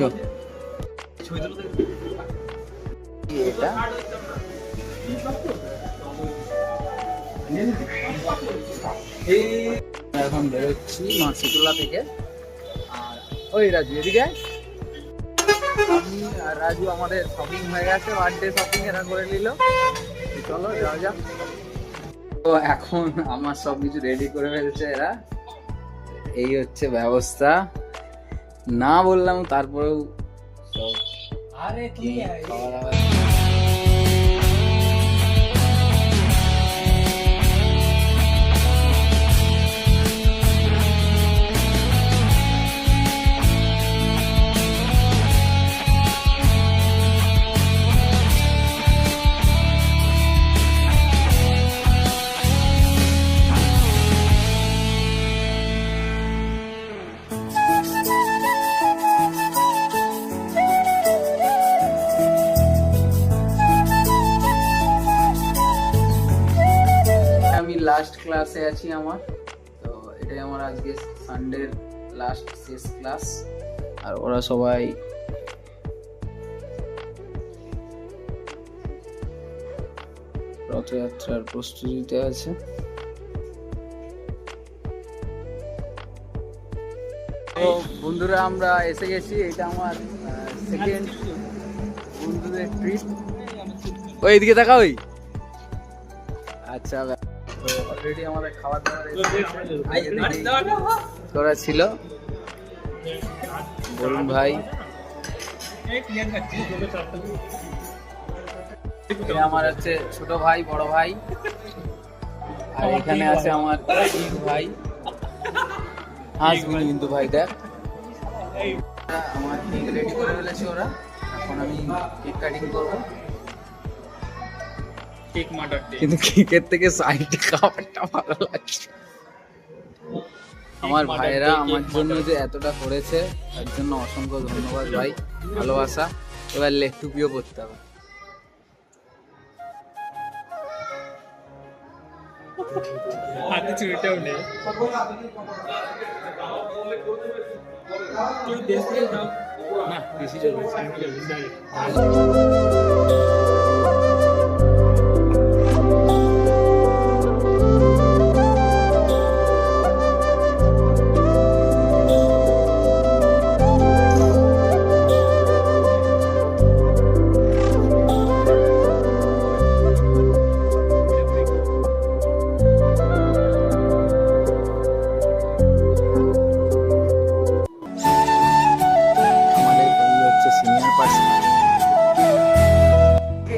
করছো? এটা এখন বেরোচ্ছি মাসিটোলা থেকে। আর ওই রাজু এদিকে আমি আর রাজু আমাদের শপিং হয়ে গেছে, বার্থডে শপিং এরা করে নিল। চলো যাওয়া যাক। তো এখন আমার সবকিছু রেডি করে ফেলছে এরা। এই হচ্ছে ব্যবস্থা, না বললাম তারপরেও সব খাওয়া দাওয়া। লাস্ট ক্লাসে আছি আমার, তো এটাই আমার আজকে সানডের লাস্ট শেষ ক্লাস। আর ওরা সবাই রথযাত্রার প্রস্তুতিতে আছে। তো বন্ধুরা আমরা এসে গেছি, এটা আমার সেকেন্ড বন্ধুদের ট্রিপ। ওই এদিকে তাকা ওই। আচ্ছা তো অলরেডি আমাদের খাবার দাবার করা ছিল। বরুণ ভাই, আমার হচ্ছে ছোট ভাই, বড় ভাই, আর এখানে আছে আমার ভাই। হাসবিনি কিন্তু ভাই দেখ, আমার কেক রেডি করে ফেলেছে ওরা। এখন আমি কেক কাটিং করবো। কিন্তু কেকের থেকে সাইড খাবারটা ভালো লাগছে। আমার ভাইয়েরা আমার জন্য যে এতটা করেছে তার জন্য অসংখ্য ধন্যবাদ ভাই, ভালোবাসা। এবার লেগ টুপিও পরতে হবে। হাতে চুরিটাও নেই। না বেশি চলবে।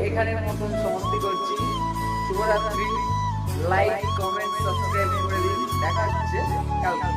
এখানের মতন সমাপ্তি করছি। শুভরাত্রি। লাইক, কমেন্ট, সাবস্ক্রাইব করে দিন। দেখা হচ্ছে কালকে।